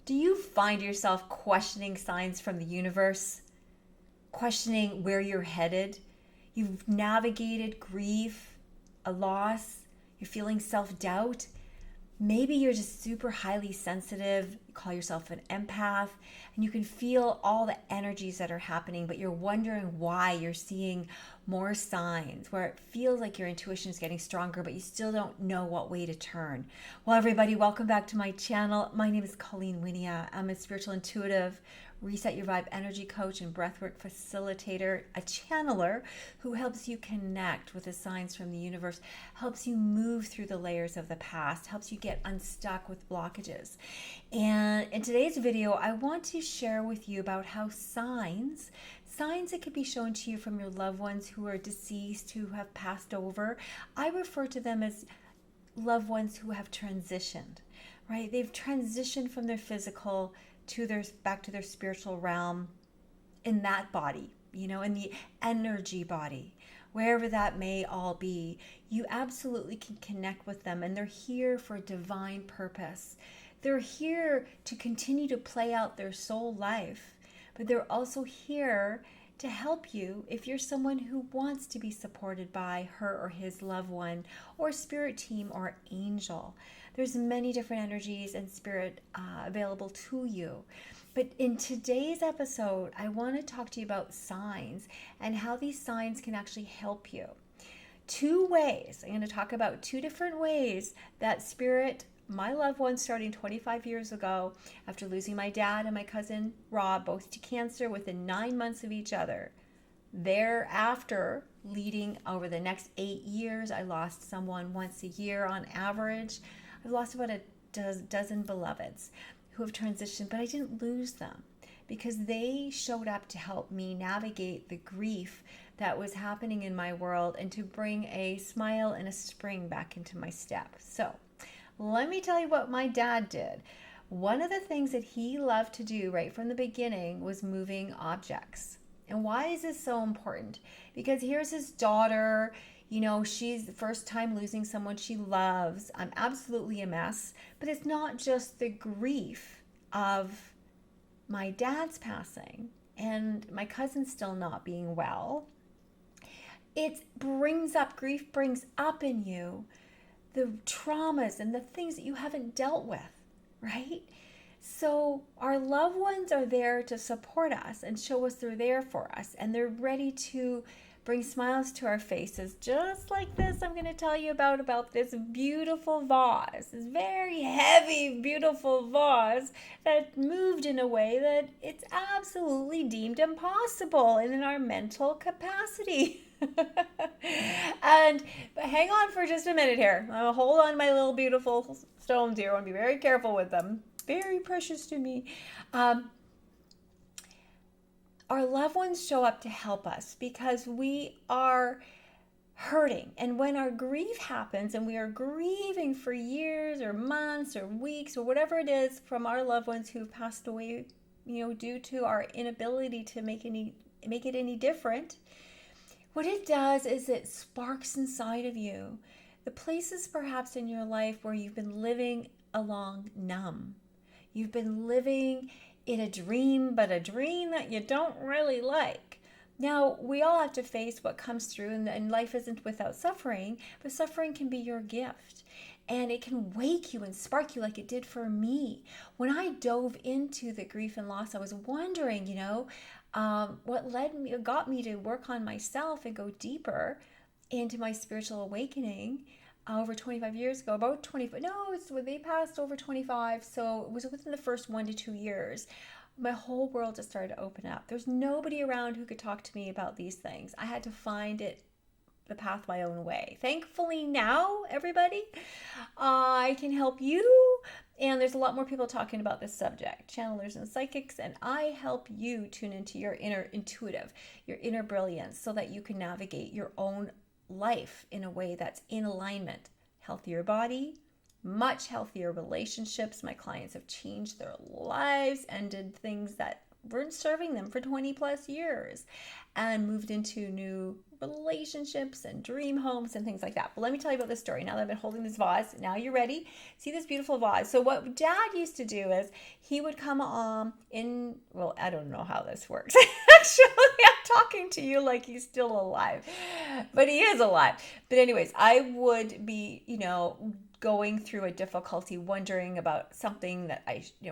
Do you find yourself questioning signs from the universe? Questioning where you're headed? You've navigated grief, a loss, you're feeling self doubt. Maybe you're just super highly sensitive, you call yourself an empath, and you can feel all the energies that are happening, but you're wondering why you're seeing more signs where it feels like your intuition is getting stronger, but you still don't know what way to turn. Well, everybody, welcome back to my channel. My name is Colleen Wynia. I'm a spiritual intuitive, reset your vibe energy coach and breathwork facilitator, a channeler who helps you connect with the signs from the universe, helps you move through the layers of the past, helps you get unstuck with blockages. And in today's video, I want to share with you about how signs that could be shown to you from your loved ones who are deceased, who have passed over. I refer to them as loved ones who have transitioned, right? They've transitioned from their physical to their back to their spiritual realm in that body, in the energy body, wherever that may all be. You absolutely can connect with them, and they're here for a divine purpose. They're here to continue to play out their soul life, but they're also here to help you if you're someone who wants to be supported by her or his loved one or spirit team or angel. There's many different energies and spirit available to you. But in today's episode, I want to talk to you about signs and how these signs can actually help you. Two ways. I'm going to talk about two different ways that spirit, my loved one starting 25 years ago, after losing my dad and my cousin Rob, both to cancer within 9 months of each other. Thereafter, leading over the next 8 years, I lost someone once a year on average. I've lost about a dozen beloveds who have transitioned, but I didn't lose them because they showed up to help me navigate the grief that was happening in my world and to bring a smile and a spring back into my step. So let me tell you what my dad did. One of the things that he loved to do right from the beginning was moving objects. And why is this so important? Because here's his daughter. She's the first time losing someone she loves. I'm absolutely a mess. But it's not just the grief of my dad's passing and my cousin still not being well. Grief brings up in you the traumas and the things that you haven't dealt with, right? So our loved ones are there to support us and show us they're there for us, and they're ready to bring smiles to our faces, just like this. I'm going to tell you about this beautiful vase, this very heavy, beautiful vase that moved in a way that it's absolutely deemed impossible in our mental capacity. And hang on for just a minute here. I'll hold on my little beautiful stones here. I want to be very careful with them. Very precious to me. Our loved ones show up to help us because we are hurting. And when our grief happens and we are grieving for years or months or weeks or whatever it is from our loved ones who've passed away, due to our inability to make it any different, what it does is it sparks inside of you the places perhaps in your life where you've been living along numb. You've been living in a dream, but a dream that you don't really like. Now, we all have to face what comes through, and life isn't without suffering, but suffering can be your gift. And it can wake you and spark you like it did for me. When I dove into the grief and loss, I was wondering, what got me to work on myself and go deeper into my spiritual awakening over 25 years ago, they passed over 25, so it was within the first 1 to 2 years. My whole world just started to open up. There's nobody around who could talk to me about these things. I had to find the path my own way. Thankfully now, everybody, I can help you, and there's a lot more people talking about this subject, channelers and psychics, and I help you tune into your inner intuitive, your inner brilliance, so that you can navigate your own life in a way that's in alignment. Healthier body, much healthier relationships. My clients have changed their lives, ended things that weren't serving them for 20 plus years, and moved into new relationships and dream homes and things like that. But let me tell you about this story. Now that I've been holding this vase, now you're ready. See this beautiful vase. So what Dad used to do is he would come in, well, I don't know how this works. Actually, I'm talking to you like he's still alive, but he is alive. But anyways, I would be, going through a difficulty, wondering about something that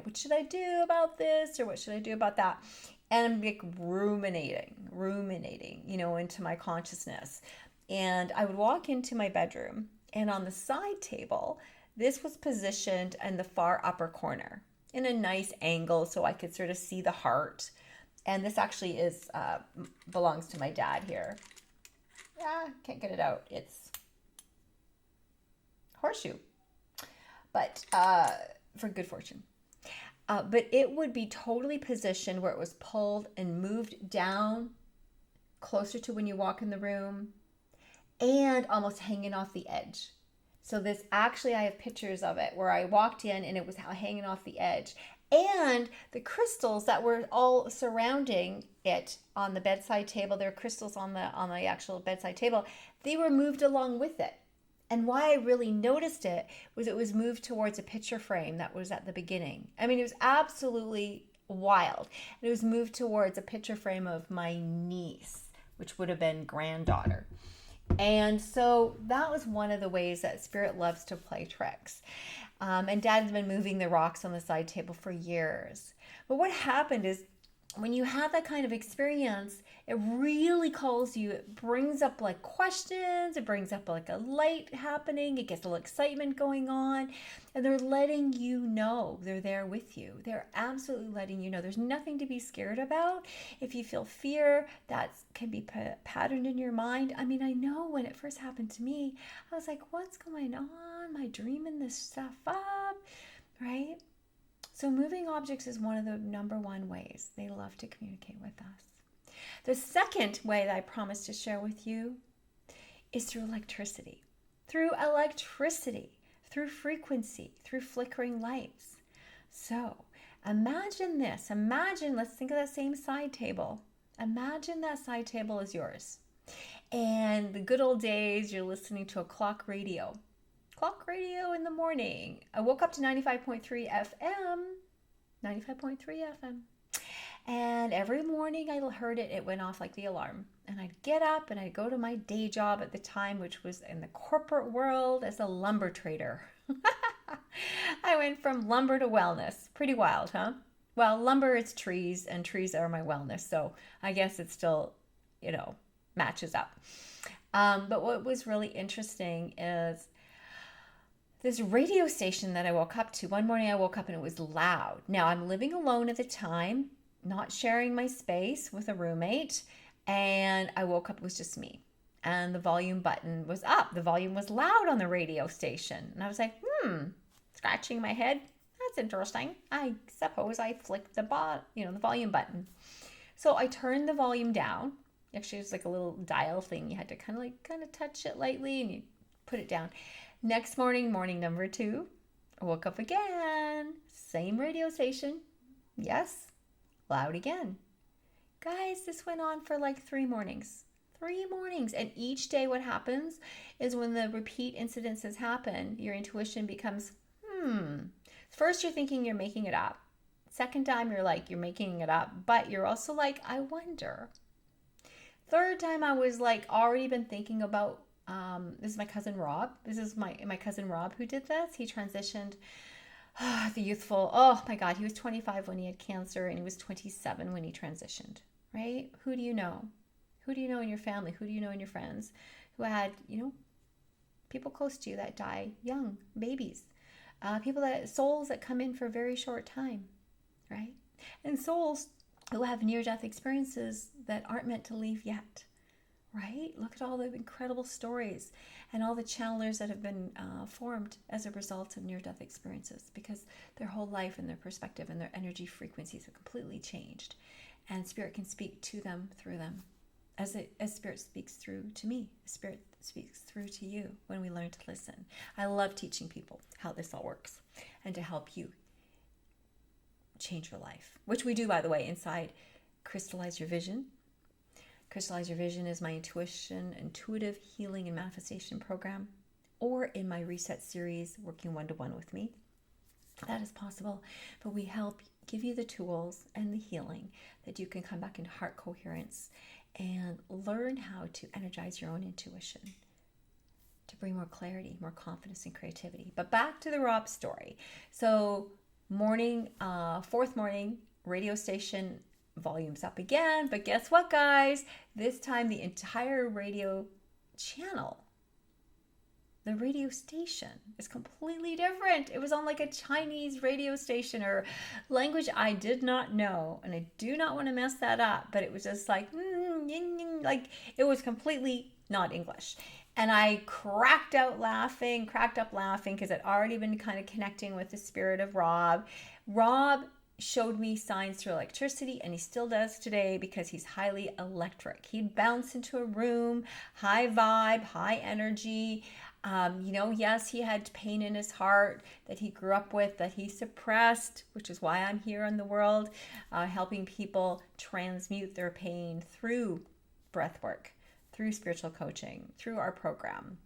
what should I do about this, or what should I do about that? And like ruminating, into my consciousness. And I would walk into my bedroom, and on the side table, this was positioned in the far upper corner in a nice angle so I could sort of see the heart. And this actually belongs to my dad here. Can't get it out. It's horseshoe, but for good fortune. But it would be totally positioned where it was pulled and moved down closer to when you walk in the room, and almost hanging off the edge. So this actually, I have pictures of it where I walked in and it was hanging off the edge. And the crystals that were all surrounding it on the bedside table, there were crystals on the actual bedside table, they were moved along with it. And why I really noticed it was moved towards a picture frame that was at the beginning. I mean, it was absolutely wild. It was moved towards a picture frame of my niece, which would have been granddaughter. And so that was one of the ways that Spirit loves to play tricks. And Dad's been moving the rocks on the side table for years. But what happened is, when you have that kind of experience, it really calls you, it brings up like questions, it brings up like a light happening, it gets a little excitement going on, and they're letting you know they're there with you. They're absolutely letting you know there's nothing to be scared about. If you feel fear, that can be patterned in your mind. I mean, I know when it first happened to me, I was like, what's going on? Am I dreaming this stuff up? Right? So moving objects is one of the number one ways they love to communicate with us. The second way that I promised to share with you is through electricity. Through frequency, through flickering lights. So imagine this. Let's think of that same side table. Imagine that side table is yours. And the good old days, you're listening to a clock radio in the morning. I woke up to 95.3 FM. And every morning I heard it went off like the alarm. And I'd get up and I'd go to my day job at the time, which was in the corporate world as a lumber trader. I went from lumber to wellness. Pretty wild, huh? Well, lumber is trees, and trees are my wellness. So I guess it still, matches up. But what was really interesting is this radio station that I woke up to. One morning I woke up and it was loud. Now, I'm living alone at the time, not sharing my space with a roommate, and I woke up, it was just me. And the volume button was up. The volume was loud on the radio station. And I was like, scratching my head. That's interesting. I suppose I flicked the volume button. So I turned the volume down. Actually, it was like a little dial thing. You had to kind of touch it lightly and you put it down. Next morning number 2, I woke up again. Same radio station. Yes, loud again. Guys, this went on for like 3 mornings. 3 mornings. And each day what happens is when the repeat incidences happen, your intuition becomes, First you're thinking you're making it up. Second time you're like, you're making it up. But you're also like, I wonder. Third time I was like already been thinking about, this is my cousin Rob. This is my cousin Rob who did this. He transitioned the youthful, oh my God, he was 25 when he had cancer and he was 27 when he transitioned, right? Who do you know? Who do you know in your family? Who do you know in your friends who had, people close to you that die young, babies, souls that come in for a very short time, right? And souls who have near-death experiences that aren't meant to leave yet. Right? Look at all the incredible stories and all the channelers that have been formed as a result of near-death experiences, because their whole life and their perspective and their energy frequencies have completely changed. And Spirit can speak to them through them. As Spirit speaks through to me, Spirit speaks through to you when we learn to listen. I love teaching people how this all works and to help you change your life, which we do, by the way, inside Crystallize Your Vision. Crystallize Your Vision is my intuitive healing and manifestation program, or in my Reset series, working one-to-one with me. That is possible, but we help give you the tools and the healing that you can come back into heart coherence and learn how to energize your own intuition to bring more clarity, more confidence, and creativity. But back to the Rob story. So fourth morning, radio station volume's up again, but guess what, guys? This time the entire radio channel, the radio station, is completely different. It was on like a Chinese radio station or language I did not know, and I do not want to mess that up, but it was just like, like it was completely not English. And I cracked up laughing because I'd already been kind of connecting with the spirit of Rob. Rob showed me signs through electricity, and he still does today because he's highly electric. He'd bounce into a room, high vibe, high energy. Yes, he had pain in his heart that he grew up with, that he suppressed, which is why I'm here in the world, helping people transmute their pain through breath work, through spiritual coaching, through our program,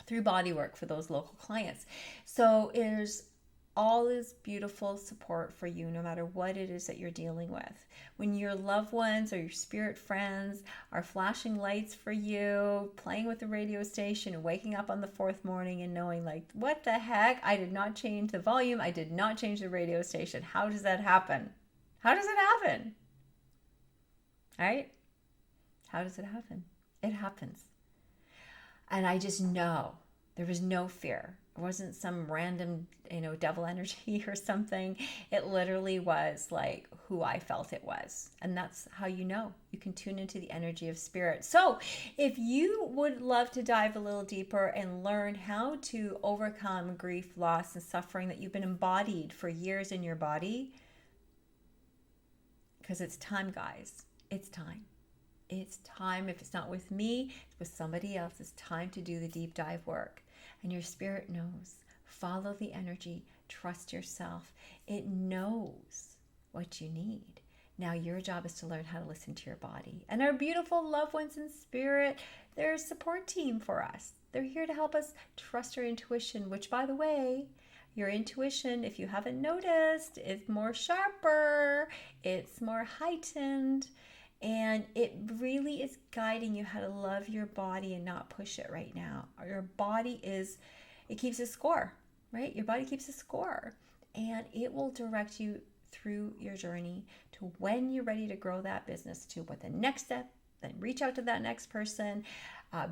through body work for those local clients. So there's all this beautiful support for you, no matter what it is that you're dealing with. When your loved ones or your spirit friends are flashing lights for you, playing with the radio station, and waking up on the fourth morning and knowing like, what the heck? I did not change the volume. I did not change the radio station. How does that happen? How does it happen? Right? How does it happen? It happens. And I just know there was no fear. It wasn't some random, devil energy or something. It literally was like who I felt it was. And that's how you know. You can tune into the energy of spirit. So if you would love to dive a little deeper and learn how to overcome grief, loss, and suffering that you've been embodied for years in your body, because it's time, guys. It's time. It's time. If it's not with me, it's with somebody else. It's time to do the deep dive work. And your spirit knows. Follow the energy. Trust yourself. It knows what you need. Now your job is to learn how to listen to your body. And our beautiful loved ones in spirit, they're a support team for us. They're here to help us trust our intuition, which, by the way, your intuition, if you haven't noticed, is more sharper. It's more heightened. And it really is guiding you how to love your body and not push it right now. Your body it keeps a score, right? Your body keeps a score, and it will direct you through your journey to when you're ready to grow that business, to what the next step, then reach out to that next person,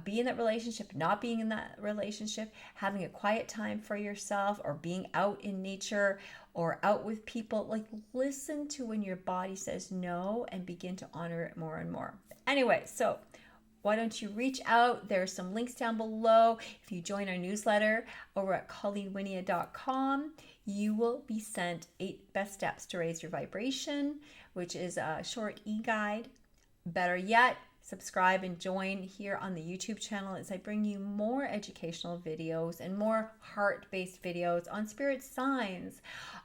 be in that relationship, not being in that relationship, having a quiet time for yourself, or being out in nature or out with people. Like, listen to when your body says no and begin to honor it more and more. Anyway, so why don't you reach out? There are some links down below. If you join our newsletter over at ColleenWynia.com, you will be sent 8 best steps to raise your vibration, which is a short e-guide. Better yet, subscribe and join here on the YouTube channel as I bring you more educational videos and more heart-based videos on spirit signs,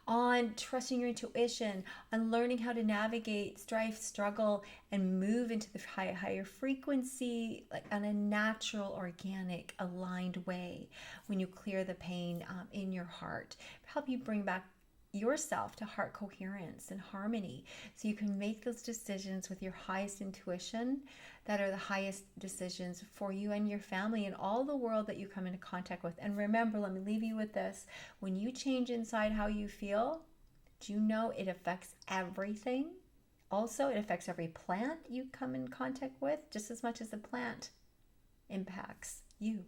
on trusting your intuition, on learning how to navigate strife, struggle, and move into the higher frequency, like on a natural, organic, aligned way when you clear the pain in your heart. Help you bring back yourself to heart coherence and harmony so you can make those decisions with your highest intuition that are the highest decisions for you and your family and all the world that you come into contact with. And remember, let me leave you with this. When you change inside how you feel, do you know it affects everything? Also, it affects every plant you come in contact with just as much as the plant impacts you.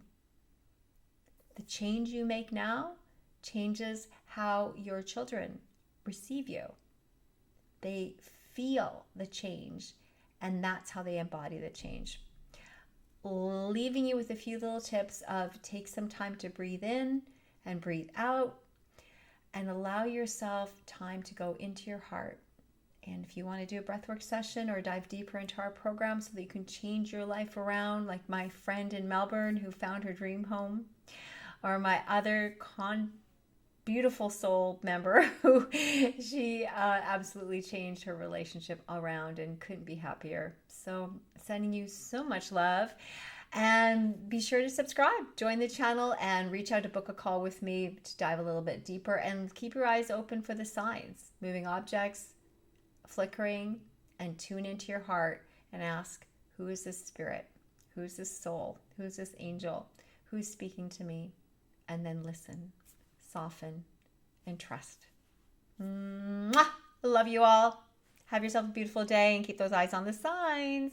The change you make now changes how your children receive you. They feel the change, and that's how they embody the change. Leaving you with a few little tips of take some time to breathe in and breathe out, and allow yourself time to go into your heart. And if you want to do a breathwork session or dive deeper into our program so that you can change your life around, like my friend in Melbourne who found her dream home, or my other beautiful soul member who she absolutely changed her relationship around and couldn't be happier. So sending you so much love. And be sure to subscribe, join the channel, and reach out to book a call with me to dive a little bit deeper. And keep your eyes open for the signs, moving objects, flickering, and tune into your heart and ask, who is this spirit? Who's this soul? Who's this angel? Who's speaking to me? And then listen, soften, and trust. Mwah! Love you all. Have yourself a beautiful day and keep those eyes on the signs.